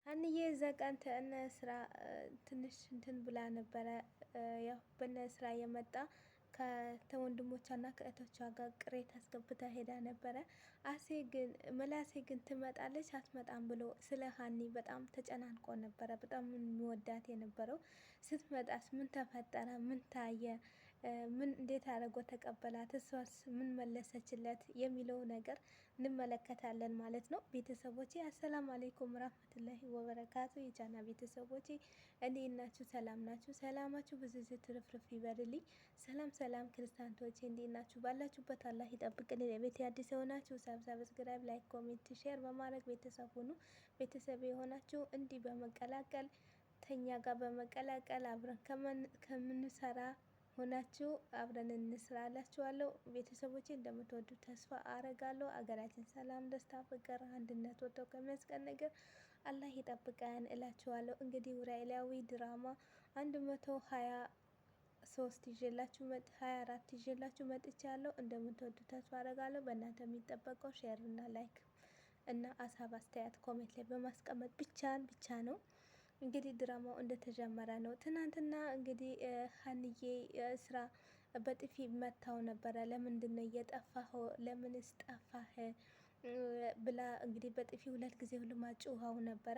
አንዬ እዛ ቀን እነ ስራ ትንሽ እንትን ብላ ነበረ። ያው በነ ስራ የመጣ ከወንድሞቿና ከእህቶቿ ጋር ቅሬታ አስገብታ ሄዳ ነበረ። መላሴ ግን ትመጣለች አትመጣም ብሎ ስለ ሀኒ በጣም ተጨናንቆ ነበረ። በጣም የሚወዳት የነበረው ስትመጣስ ምን ተፈጠረ? ምን ታየ? ምን እንዴት አድርጎ ተቀበላት? እሷስ ምን መለሰችለት? የሚለው ነገር እንመለከታለን ማለት ነው። ቤተሰቦቼ አሰላም አሌይኩም ረህመቱላሂ ወበረካቱ። የቻና ቤተሰቦቼ እንዴት ናችሁ? ሰላም ናችሁ? ሰላማችሁ ብዙ ትርፍርፍ ይበልልኝ። ሰላም ሰላም ክርስቲያኖቼ እንዴት ናችሁ? ባላችሁበት አላህ ይጠብቅልን። የቤት አዲስ የሆናችሁ ሰብስክራይብ፣ ላይክ፣ ኮሜንት፣ ሼር በማድረግ ቤተሰብ ሁኑ። ቤተሰብ የሆናችሁ እንዲህ በመቀላቀል ተኛ ጋር በመቀላቀል አብረን ከምንሰራ ሆናችሁ አብረን እንስራ እላችኋለሁ። ቤተሰቦቼ እንደምትወዱ ተስፋ አረጋለሁ። አገራችን ሰላም፣ ደስታ፣ ፍቅር፣ አንድነት ወጥቶ ከሚያስቀን ነገር አላህ ይጠብቀን እላችኋለሁ። እንግዲህ ኖላዊ ድራማ 123 ይዤላችሁ 24 ይዤላችሁ መጥቻለሁ። እንደምትወዱ ተስፋ አረጋለሁ። በእናንተ የሚጠበቀው ሼር እና ላይክ እና ሀሳብ አስተያየት ኮሜንት ላይ በማስቀመጥ ብቻ ነው። እንግዲህ ድራማው እንደተጀመረ ነው። ትናንትና እንግዲህ ሀንዬ ስራ በጥፊ መታው ነበረ። ለምንድን ነው እየጠፋኸው? ለምንስ ጠፋህ? ብላ እንግዲህ በጥፊ 2 ጊዜ ሁሉም አጭውሃው ነበረ።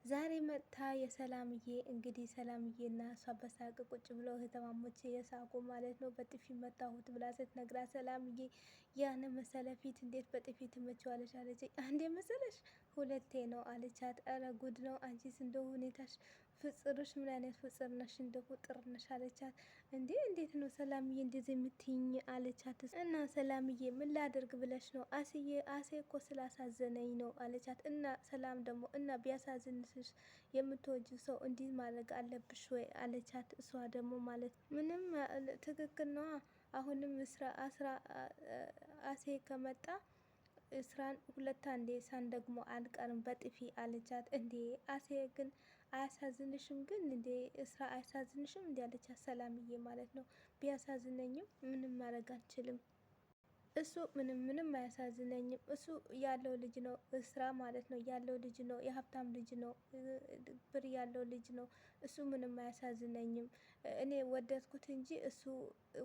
ዛሬ መጥታ የሰላምዬ እንግዲህ ሰላምዬና እሷ በሳቅ ቁጭ ብለው እህትማማቾች የሳቁ ማለት ነው። በጥፊ መታሁት ብላ ስትነግራት ሰላምዬ ያን መሰለ ፊት እንዴት በጥፊ ትመችዋለች አለች። አንዴ መሰለሽ 2ቴ ነው አለቻት። ኧረ ጉድ ነው አንቺስ እንደው ሁኔታሽ ፍጽርሽ ምን አይነት ፍጽር ነሽ? እንደ ቁጥር ነሽ አለቻት። እንዴ እንዴት ነው ሰላምዬ እንደዚህ የምትይኝ አለቻት። እና ሰላምዬ ምን ላደርግ ብለሽ ነው? አሴ እኮ ስላሳዘነኝ ነው አለቻት። እና ሰላም ደግሞ እና ቢያሳዝንስሽ የምትወጂው ሰው እንዲህ ማድረግ አለብሽ ወይ አለቻት። እሷ ደግሞ ማለት ምንም ትክክል ነዋ። አሁንም አሴ ከመጣ እስራን 2 ሳን ደግሞ አንቀርም በጥፊ አለቻት። እንዴ አሴ ግን አያሳዝንሽም? ግን እንዴ እስራ አያሳዝንሽም? እንዴ አለቻት ሰላምዬ ማለት ነው። ቢያሳዝነኝም ምንም ማድረግ አልችልም። እሱ ምንም አያሳዝነኝም። እሱ ያለው ልጅ ነው እስራ ማለት ነው። ያለው ልጅ ነው፣ የሀብታም ልጅ ነው፣ ብር ያለው ልጅ ነው። እሱ ምንም አያሳዝነኝም። እኔ ወደድኩት እንጂ እሱ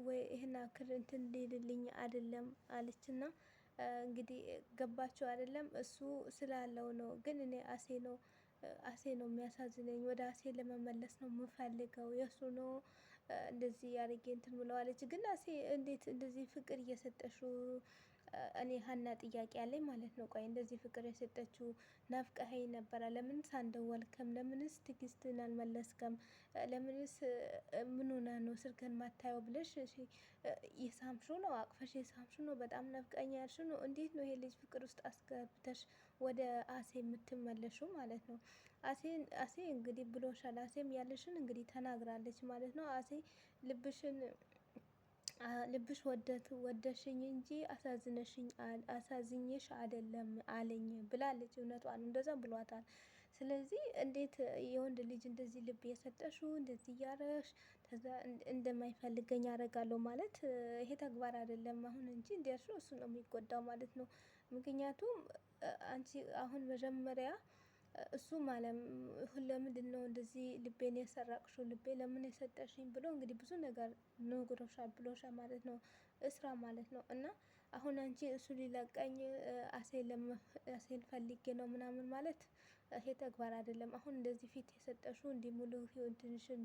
ወይ ይህን አክል እንትን ሊልልኝ አይደለም አለችና እንግዲህ ገባችሁ አይደለም? እሱ ስላለው ነው። ግን እኔ አሴ ነው የሚያሳዝነኝ። ወደ አሴ ለመመለስ ነው የምፈልገው። የእሱ ነው እንደዚህ ያደርጌ እንትን ብለዋለች። ግን አሴ እንዴት እንደዚህ ፍቅር እየሰጠሽው? እኔ ሀና ጥያቄ ያለኝ ማለት ነው። ቆይ እንደዚህ ፍቅር የሰጠችው ናፍቀኸኝ ነበረ። ለምንስ አልደወልክም? ለምንስ ትዕግስትን አልመለስክም? ለምንስ ምን ሆነ ነው ስልክን ማታየው ብለሽ የሳምሹ ነው? አቅፈሽ የሳምሹ ነው? በጣም ናፍቀኛ ያልሹ ነው? እንዴት ነው ይሄ ልጅ ፍቅር ውስጥ አስገብተሽ ወደ አሴ የምትመለሹ ማለት ነው? አሴ እንግዲህ ብሎሻል። አሴም ያለሽን እንግዲህ ተናግራለች ማለት ነው። አሴ ልብሽ ወደሽኝ እንጂ አሳዝኜሽ አይደለም አለኝ ብላለች። እውነቷን እንደዛ ብሏታል። ስለዚህ እንዴት የወንድ ልጅ እንደዚህ ልብ የሰጠሽው እንደዚህ እያረግሽ ከዛ እንደማይፈልገኝ አደርጋለሁ ማለት ይሄ ተግባር አይደለም አሁን እንጂ እንዲያልሽው እሱ ነው የሚጎዳው ማለት ነው። ምክንያቱም አንቺ አሁን መጀመሪያ እሱ ማለት ለምንድን ነው እንደዚህ ልቤን የሰረቅሽው? ልቤ ለምን የሰጠሽኝ ብሎ እንግዲህ ብዙ ነገር ነግሮሻል ብሎሻል ማለት ነው። እስራ ማለት ነው። እና አሁን አንቺ እሱ ሊለቀኝ አሴን ፈልጌ ነው ምናምን ማለት ይሄ ተግባር አይደለም። አሁን እንደዚህ ፊት የሰጠሽው እንዲህ ሙሉ ህይወትሽን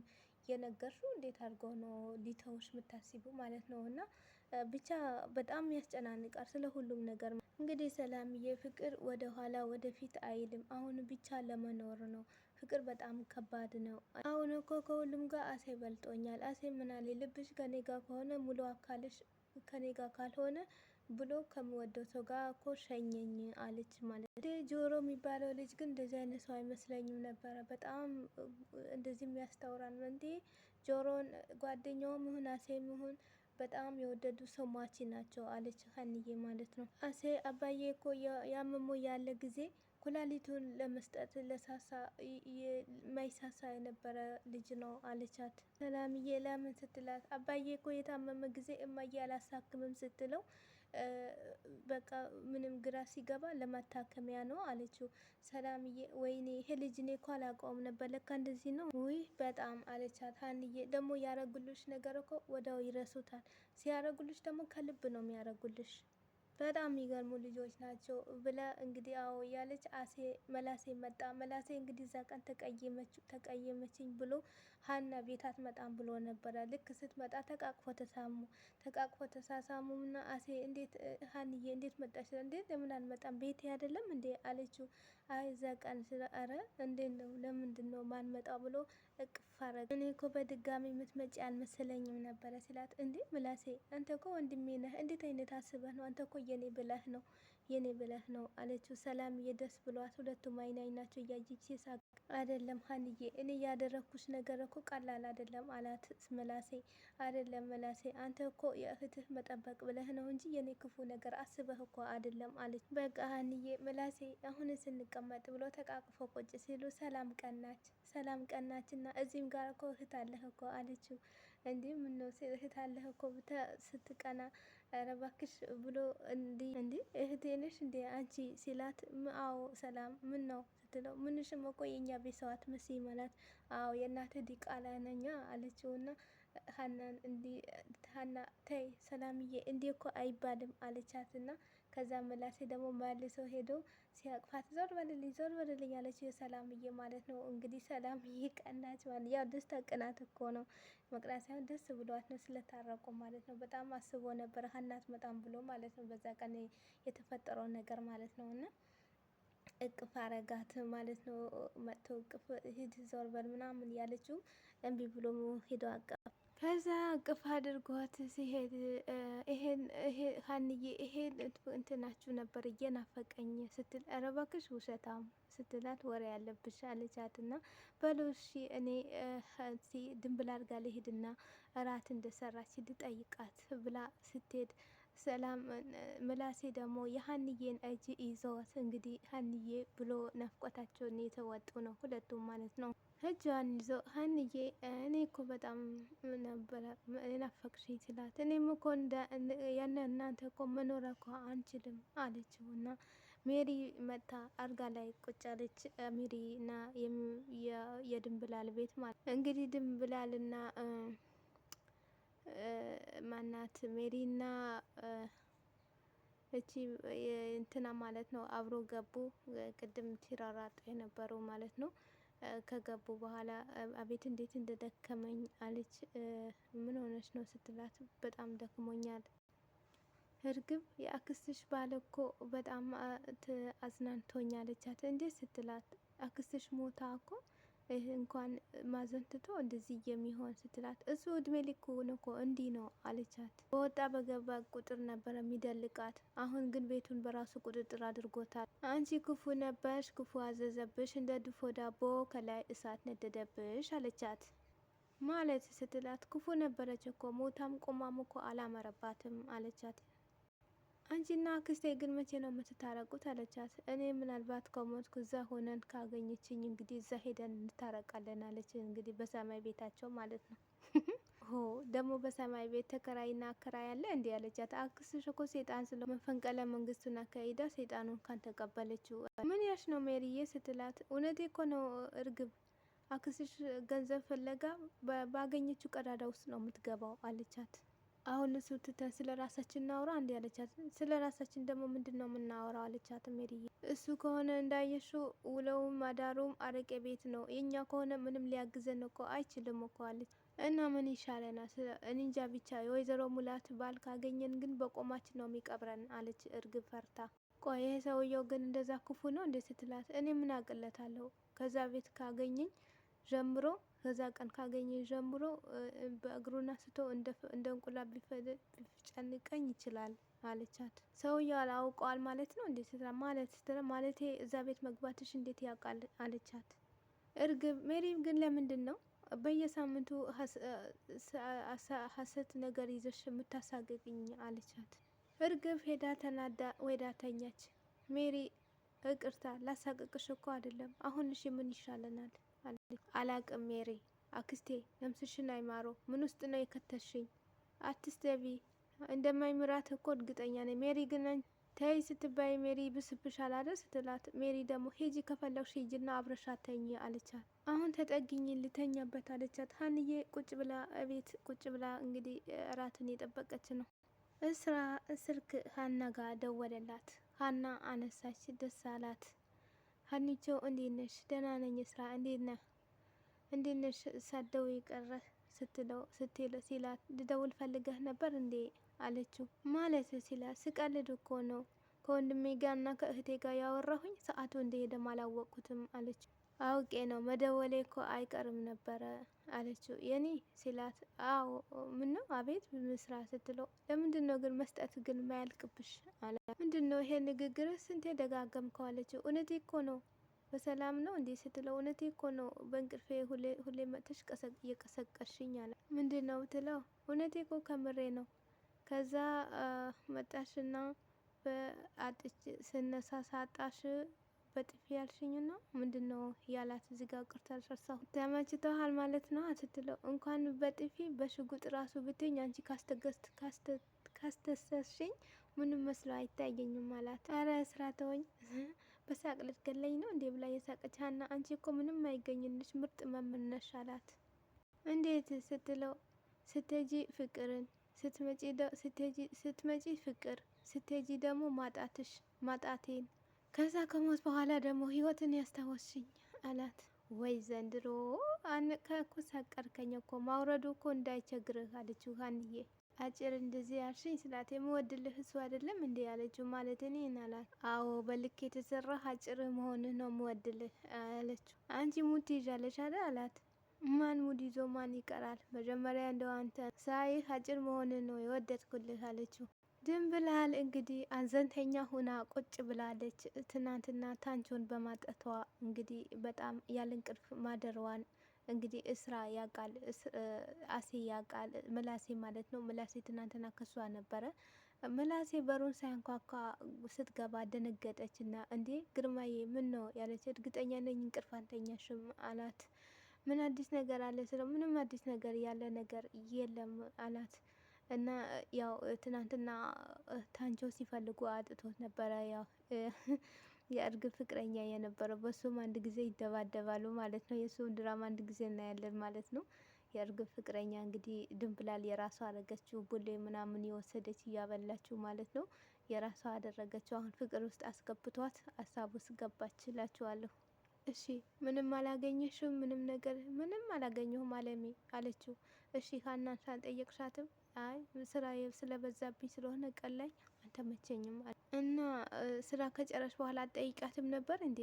የነገርሽው እንዴት አድርጎ ነው ሊተውሽ የምታስቡ ማለት ነው። እና ብቻ በጣም ያስጨናንቃል ስለ ሁሉም ነገር። እንግዲህ ሰላምዬ ፍቅር ወደ ኋላ ወደፊት አይልም። አሁን ብቻ ለመኖር ነው። ፍቅር በጣም ከባድ ነው። አሁን እኮ ከሁሉም ጋር አሴ በልጦኛል። አሴ ምን አለ ልብሽ ከኔ ጋር ከሆነ ሙሉ አካልሽ ከኔ ጋር ካልሆነ ብሎ ከምወደው ሰው ጋር እኮ ሸኘኝ አለች ማለት ነው። ጆሮ የሚባለው ልጅ ግን እንደዚህ አይነት ሰው አይመስለኝም ነበረ። በጣም እንደዚህ የሚያስታውራ ነው እንዴ! ጆሮን ጓደኛውም ይሁን አሴም ይሁን በጣም የወደዱ ሰው ሟች ናቸው አለች ሀንዬ ማለት ነው። አሴ አባዬ እኮ ያመሞ ያለ ጊዜ ኩላሊቱን ለመስጠት ማይሳሳ የነበረ ልጅ ነው አለቻት። ሰላምዬ ለምን ስትላት አባዬ እኮ የታመመ ጊዜ እማዬ አላሳክምም ስትለው በቃ ምንም ግራ ሲገባ ለማታከሚያ ነው አለችው። ሰላምዬ ወይኔ ይሄ ልጅ እኔ እኮ አላውቀውም ነበር ለካ እንደዚህ ነው ውይ በጣም አለቻት። ሀንዬ ደግሞ ያረጉልሽ ነገር እኮ ወዲያው ይረሱታል። ሲያረጉልሽ ደግሞ ከልብ ነው የሚያረጉልሽ። በጣም የሚገርሙ ልጆች ናቸው ብላ እንግዲህ አዎ እያለች መላሴ መጣ። መላሴ እንግዲህ እዛ ቀን ተቀየመችኝ ብሎ ሀና ቤት አትመጣም ብሎ ነበረ። ልክ ስትመጣ ተቃቅፎ ተሳሳሙ እና አሴ እንዴት ሀንዬ እንዴት መጣች? እንዴት ለምን አልመጣም ቤቴ አይደለም እንዴ አለችው። አይ እዛ ቀን ኧረ እንዴት ነው ለምንድን ነው ማንመጣው ብሎ እቅፍ አረገ። እኔ እኮ በድጋሚ የምትመጪ አልመሰለኝም ነበረ ሲላት፣ እንዴ ምላሴ አንተ እኮ ወንድሜ ነህ እንዴት አይነት አስበህ ነው? አንተ እኮ የኔ ብለህ ነው አለችው። ሰላምዬ ደስ ብሏት ሁለቱም አይናቸው እያየች ሲሳቅ፣ አይደለም ሀንዬ እኔ ያደረኩሽ ነገር እኮ ቀላል አይደለም አላት ምላሴ። አይደለም ምላሴ አንተ እኮ የእህትህ መጠበቅ ብለህ ነው እንጂ የኔ ክፉ ነገር አስበህ እኮ አይደለም አለች። በቃ ሀንዬ ምላሴ አሁን ስንቀመጥ ብሎ ተቃቅፎ ቁጭ ሲሉ ሰላም ቀናች እና እዚህም ጋር እኮ እህት አለህ እኮ አለችው። እንዲህ ምነው እህት አለህ እኮ ስትቀና ኧረ እባክሽ ብሎ እንዲህ እህቴ ነሽ እንዴ አንቺ ሲላት፣ አዎ ሰላም ምን ነው ስትለው፣ ምንሽም እኮ የእኛ ቤት ሰው አትመስይም አላት። አዎ የእናትህ ዲቃላ ነኛ አለችውና ሀናን ሀና ተይ ሰላምዬ እንዲህ እኮ አይባልም አለቻትና ከዛ ምላሴ ደግሞ መልሶ ሄዶ ሲያቅፋት ዞር በልልኝ አለችው የሰላምዬ ማለት ነው። እንግዲህ ሰላምዬ ቀናች ማለት ያው ደስታ ቅናት እኮ ነው መቅናት ሳይሆን ደስ ብሏት ነው ስለታረቁ ማለት ነው። በጣም አስቦ ነበር ሀና አትመጣም ብሎ ማለት ነው በዛ ቀን የተፈጠረው ነገር ማለት ነው። እና እቅፍ አረጋት ማለት ነው። መጥቶ እቅፍ ሂድ ዞር በል ምናምን ያለችው እምቢ ብሎ ሄዶ አቀፍ ከዛ እቅፍ አድርጓት ሲሄድ ሀንዬ ይሄ እንትናችሁ ነበር እየናፈቀኝ ስትል፣ ኧረ እባክሽ ውሸታም ስትላት ወሬ ያለብሽ አለቻት። እና በሉ እሺ እኔ ድንብላል ጋር ልሄድና እራት እንደሰራች ልጠይቃት ብላ ስትሄድ ሰላም ምላሴ ደግሞ የሀንዬን እጅ ይዘዋት እንግዲህ ሀንዬ ብሎ ናፍቆታቸውን የተወጡ ነው ሁለቱም ማለት ነው። እጇን ይዞ ሀንዬ እኔ እኮ በጣም ነበረ ናፈቅሽኝ ስላት፣ እኔም እኮ እናንተ እኮ መኖር እኮ አንችልም አለችው። እና ሜሪ መታ አልጋ ላይ ቁጭ አለች። ሜሪ እና የድንብላል ቤት ማለት እንግዲህ ድንብላልና ማናት ሜሪና እቺ እንትና ማለት ነው አብሮ ገቡ። ቅድም ሲራራጡ የነበሩ ማለት ነው። ከገቡ በኋላ አቤት እንዴት እንደደከመኝ አለች። ምን ሆነች ነው ስትላት፣ በጣም ደክሞኛል። እርግብ የአክስትሽ ባል እኮ በጣም አዝናንቶኝ አለቻት። እንዴት ስትላት፣ አክስትሽ ሞታ እኮ እንኳን ማዘን ትቶ እንደዚህ የሚሆን ስትላት፣ እሱ እድሜ ልኩን እኮ እንዲህ ነው አለቻት። በወጣ በገባ ቁጥር ነበር የሚደልቃት። አሁን ግን ቤቱን በራሱ ቁጥጥር አድርጎታል። አንቺ ክፉ ነበርሽ፣ ክፉ አዘዘብሽ፣ እንደ ድፎ ዳቦ ከላይ እሳት ነደደብሽ አለቻት። ማለት ስትላት፣ ክፉ ነበረች እኮ ሞታም ቆማም እኮ አላመረባትም አለቻት። አንቺና አክስቴ ግን መቼ ነው የምትታረቁት አለቻት። እኔ ምናልባት ከሞትኩ እዛ ሆነን ካገኘችኝ እንግዲህ እዛ ሄደን እንታረቃለን አለች። እንግዲህ በሰማይ ቤታቸው ማለት ነው። ሆ ደግሞ በሰማይ ቤት ተከራይና አከራይ አለ እንዲህ አለቻት። አክስትሽ እኮ ሴጣን ስለ መፈንቀለ መንግስቱን አካሂዳ ሴጣኑን ካን ተቀበለችው። ምን ያሽ ነው ሜሪዬ ስትላት፣ እውነቴ እኮ ነው እርግብ፣ አክስትሽ ገንዘብ ፍለጋ ባገኘችው ቀዳዳ ውስጥ ነው የምትገባው አለቻት። አሁን እሱ ትተን ስለ ራሳችን እናውራ እንዲ አለቻት። ስለ ራሳችን ደግሞ ምንድን ነው የምናወራው አለቻት ሜሪዬ። እሱ ከሆነ እንዳየሽው ውለውም አዳሩም አረቄ ቤት ነው። የኛ ከሆነ ምንም ሊያግዘን እኮ አይችልም እኮ አለች። እና ምን ይሻለናል? እኔ እንጃ ብቻ የወይዘሮ ሙላት ባል ካገኘን ግን በቆማችን ነው የሚቀብረን አለች እርግብ ፈርታ። ቆይ ይሄ ሰውየው ግን እንደዛ ክፉ ነው እንዴ ስትላት፣ እኔ ምን አቅለታለሁ ከዛ ቤት ካገኘኝ ጀምሮ ከዛ ቀን ካገኘኝ ጀምሮ በእግሩን አንስቶ እንደ እንቁላል ቢጨንቀኝ ይችላል አለቻት። ሰውየው አላውቀዋል ማለት ነው እንዴት ስትላት፣ ማለቴ እዛ ቤት መግባትሽ እንዴት ያውቃል አለቻት። እርግብ ሜሪም ግን ለምንድን ነው በየሳምንቱ ሀሰት ነገር ይዘሽ የምታሳቅቅኝ አለቻት። እርግብ ሄዳ ተናዳ ወዳ ተኛች። ሜሪ ይቅርታ ላሳቅቅሽ እኮ አይደለም አሁን እሺ ምን ይሻለናል አላቅም ሜሪ፣ አክስቴ ነፍስሽን አይማሮ ምን ውስጥ ነው የከተሽኝ? አትስደቢ እንደማይምራት እኮ እርግጠኛ ነኝ። ሜሪ ግን ተይ ስትባይ ሜሪ ብስብሻል አይደል ስትላት፣ ሜሪ ደግሞ ሂጂ ከፈለግሽ ሂጂና አብረሻት ተኝ አለቻት። አሁን ተጠግኝ ልተኛበት አለቻት። ሀንዬ ቁጭ ብላ እቤት ቁጭ ብላ እንግዲህ እራትን የጠበቀች ነው። ስልክ ሀና ጋር ደወለላት። ሀና አነሳች። ደስ አላት። ሀኒቾ እንዴት ነሽ? ደህና ነኝ። ስራ እንዴት ነህ? እንዴት ነሽ? ሳትደውይ ቀረ ሲላት ልደውል ፈልገህ ነበር እንዴ አለችው። ማለት ሲላት ስቀልድ እኮ ነው ከወንድሜ ጋር እና ከእህቴ ጋር ያወራሁኝ ሰዓቱ እንደሄደም አላወቅኩትም አለችው። አውቄ ነው መደወሌ እኮ አይቀርም ነበረ አለችው። የኔ ሲላት አዎ ምን ነው አቤት ምስራ ስትለው ለምንድን ነው ግን መስጠት ግን ማያልቅብሽ አለ። ምንድን ነው ይሄ ንግግር ስንቴ ደጋገምከው አለችው። እውነቴ እኮ ነው በሰላም ነው እንዴ ስትለው እውነቴ እኮ ነው በእንቅልፌ ሁሌ መጥተሽ እየቀሰቀሽኝ አለ። ምንድን ነው ትለው እውነቴ እኮ ከምሬ ነው። ከዛ መጣሽና በአጥች ስነሳ ሳጣሽ በጥፊ ያልሽኝ ነው ምንድን ነው ያላት። እዚህ ጋር ቅርታ አልረሳሁ። ተመችቶሃል ማለት ነው ስትለው እንኳን በጥፊ በሽጉጥ ራሱ ብትኝ አንቺ ካስተሰሽኝ ምንም መስሎ አይታየኝም አላት። አረ ስራ ተወኝ በሳቅ ልትገለኝ ነው እንዴ ብላ የሳቀች ሀና አንቺ እኮ ምንም አይገኝልሽ ምርጥ መምነሽ አላት። እንዴት ስትለው ስትሄጂ ፍቅርን ስትመጪ ፍቅር ስትሄጂ ደግሞ ማጣቴን ከዛ ከሞት በኋላ ደግሞ ህይወትን ያስታወስሽኝ አላት። ወይ ዘንድሮ አንቀኩ ሳቀርከኝ እኮ ማውረዱ እኮ እንዳይቸግርህ አለችው ሀንዬ። አጭር እንደዚህ ያልሽኝ ስላት የምወድልህ እሱ አይደለም እንዴ ያለችው። ማለት እኔን አላት። አዎ በልክ የተሰራ አጭር መሆንህ ነው የምወድልህ አለችው። አንቺ ሙድ ትይዣለሽ አይደል አላት። ማን ሙድ ይዞ ማን ይቀራል? መጀመሪያ እንደው አንተ ሳይህ አጭር መሆንህ ነው የወደድኩልህ አለችው። ድንብላል እንግዲህ አዘንተኛ ሁና ቁጭ ብላለች። ትናንትና ታንቾን በማጠቷ እንግዲህ በጣም ያለ እንቅልፍ ማደሯን እንግዲህ እስራ ያውቃል፣ አሴ ያውቃል፣ ምላሴ ማለት ነው። ምላሴ ትናንትና ከሷ ነበረ። ምላሴ በሩን ሳያንኳኳ ስትገባ ደነገጠች እና እንዴ ግርማዬ ምን ነው ያለች። እርግጠኛ ነኝ እንቅልፍ አልተኛሽም አላት። ምን አዲስ ነገር አለ ስለው ምንም አዲስ ነገር ያለ ነገር የለም አላት። እና ያው ትናንትና ታንቾ ሲፈልጉ አጥቶት ነበረ። ያው የእርግብ ፍቅረኛ የነበረው በሱም አንድ ጊዜ ይደባደባሉ ማለት ነው። የሱም ድራማ አንድ ጊዜ እናያለን ማለት ነው። የእርግብ ፍቅረኛ እንግዲህ ድንብላል የራሷ አደረገችው። ቡሌ ምናምን የወሰደች እያበላችው ማለት ነው። የራሷ አደረገችው። አሁን ፍቅር ውስጥ አስገብቷት ሀሳብ ውስጥ ገባች እላችኋለሁ። እሺ ምንም አላገኘሽም? ምንም ነገር ምንም አላገኘሁም አለሜ አለችው። እሺ ሀናን ሳልጠየቅሻትም? አይ ስራዬ ስለበዛብኝ ስለሆነ ቀን ላይ አልተመቸኝም እና ስራ ከጨረሽ በኋላ አትጠይቃትም ነበር እንዴ?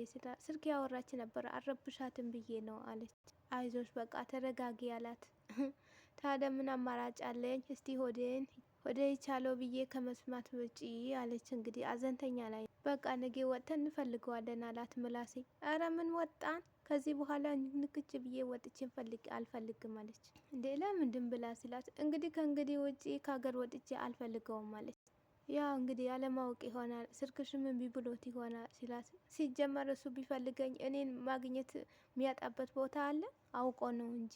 ስልክ ያወራች ነበር አልረብሻትም ብዬ ነው አለች። አይዞሽ በቃ ተረጋጊ አላት። ታዲያ ምን አማራጭ አለኝ? እስቲ ወደ ይቻለው ብዬ ከመስማት ውጪ አለች። እንግዲህ አዘንተኛ ላይ በቃ ነገ ወጥተን እንፈልገዋለን አላት ምላሴ። አረ ምን ወጣን ከዚህ በኋላ ንክች ብዬ ወጥቼ አልፈልግም አለች። እንዴ ለምንድን ብላ ሲላት እንግዲህ ከእንግዲህ ውጪ ከሀገር ወጥቼ አልፈልገውም አለች። ያው እንግዲህ ያለማወቅ ይሆናል ስልክሽም እምቢ ብሎት ይሆናል ሲላት፣ ሲጀመር እሱ ቢፈልገኝ እኔን ማግኘት የሚያጣበት ቦታ አለ አውቆ ነው እንጂ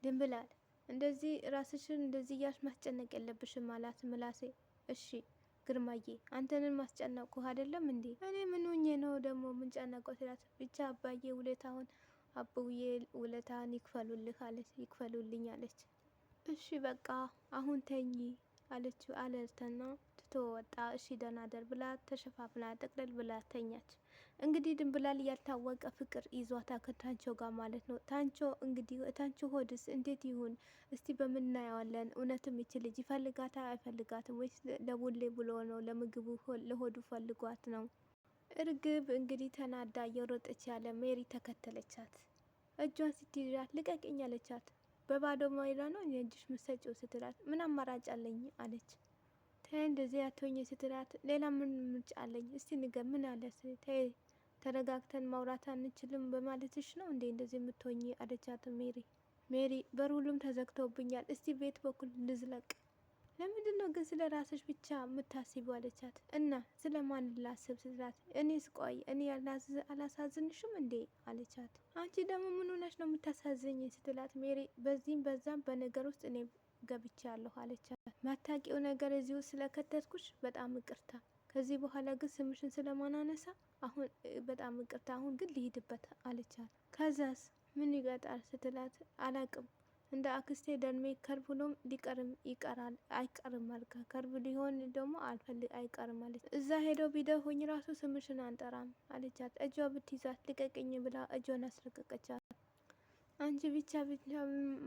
ድንብላል እንደዚህ ራስሽን እንደዚህ እያልሽ ማስጨነቅ የለብሽም አላት ምላሴ። እሺ ግርማዬ አንተንን ማስጨነቁ አይደለም እንዴ? እኔ ምን ሆኜ ነው ደግሞ የምንጨነቀው ሲላት፣ ብቻ አባዬ ውለታውን አብዬ ውለታን ይክፈሉልህ አለች። ይክፈሉልኝ አለች። እሺ በቃ አሁን ተኝ አለችው አለርተና ትቶ ወጣ። እሺ ደህና ደር ብላ ተሸፋፍና ጠቅለል ብላ ተኛች። እንግዲህ ድንብላል ያልታወቀ ፍቅር ይዟታ ከታንቾ ጋር ማለት ነው። ታንቾ እንግዲህ ታንቾ ሆድስ እንዴት ይሁን እስቲ በምናየዋለን። እውነትም ይች ልጅ ይፈልጋታ አይፈልጋትም ወይስ ለቡሌ ብሎ ነው ለምግቡ ለሆዱ ፈልጓት ነው? እርግብ እንግዲህ ተናዳ እየሮጠች ያለ ሜሪ ተከተለቻት። እጇን ስትይዣት ልቀቅኝ አለቻት። በባዶ ሜዳ ነው የእጅሽ ምሰጪው ስትላት፣ ምን አማራጭ አለኝ አለች። ተይ እንደዚህ አትሆኝ ስትላት፣ ሌላ ምን ምርጫ አለኝ እስቲ ንገር ምን አለ። ተይ ተረጋግተን ማውራት አንችልም በማለትሽ ነው እንዴ እንደዚህ የምትሆኝ አለቻት ሜሪ በሩሉም ተዘግተውብኛል እስቲ ቤት በኩል ልዝለቅ። ለምንድን ነው ግን ስለ ራስሽ ብቻ የምታስቢው አለቻት። እና ስለ ማን ላስብ ስትላት፣ እኔስ ቆይ እኔ አላሳዝንሽም እንዴ አለቻት። አንቺ ደግሞ ምን ሆነሽ ነው የምታሳዝኝ ስትላት፣ ሜሪ በዚህም በዛም በነገር ውስጥ እኔ ገብቻለሁ አለቻት። ማታውቂው ነገር እዚሁ ስለከተትኩሽ በጣም ይቅርታ። ከዚህ በኋላ ግን ስምሽን ስለማናነሳ አሁን በጣም ይቅርታ፣ አሁን ግን ልሂድበት አለቻት። ከዛስ ምን ይገጣል ስትላት አላቅም እንደ አክስቴ ደርሜ ከርብ ሆኖም ሊቀርም ይቀራል አይቀርም አልካ ከርብ ሊሆን ደግሞ አልፈልግ አይቀርም አለች። እዛ ሄደው ቢደፉኝ ራሱ ስምሽን አንጠራም አለቻት። እጇ ብትይዛት ልቀቅኝ ብላ እጇን አስለቀቀቻት። አንቺ ብቻ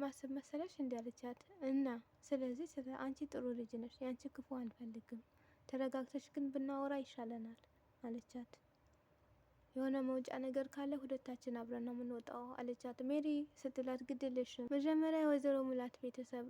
ማሰብ መሰለሽ እንዲ አለቻት። እና ስለዚህ አንቺ ጥሩ ልጅ ነሽ፣ የአንቺ ክፉ አንፈልግም፣ ተረጋግተሽ ግን ብናወራ ይሻለናል አለቻት። የሆነ መውጫ ነገር ካለ ሁለታችን አብረን ነው የምንወጣው አለቻት። ሜሪ ስትላት ግድልሽም መጀመሪያ የወይዘሮ ሙላት ቤተሰብ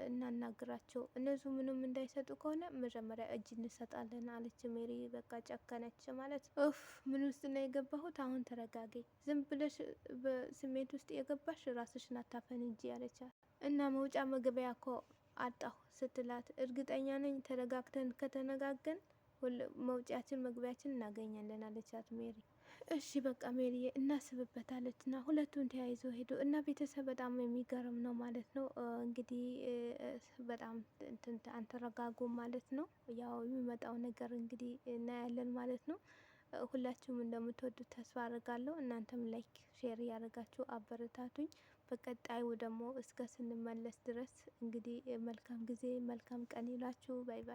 እናናግራቸው፣ እነሱ ምንም እንዳይሰጡ ከሆነ መጀመሪያ እጅ እንሰጣለን አለች ሜሪ። በቃ ጨከነች ማለት ኡፍ፣ ምን ውስጥ ነው የገባሁት? አሁን ተረጋጊ፣ ዝም ብለሽ በስሜት ውስጥ የገባሽ ራስሽን አታፈን እንጂ አለቻት። እና መውጫ መግቢያ እኮ አጣሁ ስትላት እርግጠኛ ነኝ ተረጋግተን ከተነጋገን መውጫችን መግቢያችን እናገኛለን አለቻት ሜሪ። እሺ በቃ ሜሪዬ እናስብበታለች እና ሁለቱን ተያይዘው ሄዱ እና ቤተሰብ በጣም የሚገርም ነው ማለት ነው። እንግዲህ በጣም አንተረጋጉም ማለት ነው። ያው የሚመጣው ነገር እንግዲህ እናያለን ማለት ነው። ሁላችሁም እንደምትወዱት ተስፋ አድርጋለሁ። እናንተም ላይክ ሼር እያደረጋችሁ አበረታቱኝ። በቀጣዩ ደግሞ እስከ ስንመለስ ድረስ እንግዲህ መልካም ጊዜ መልካም ቀን ይላችሁ። ባይ ባይ።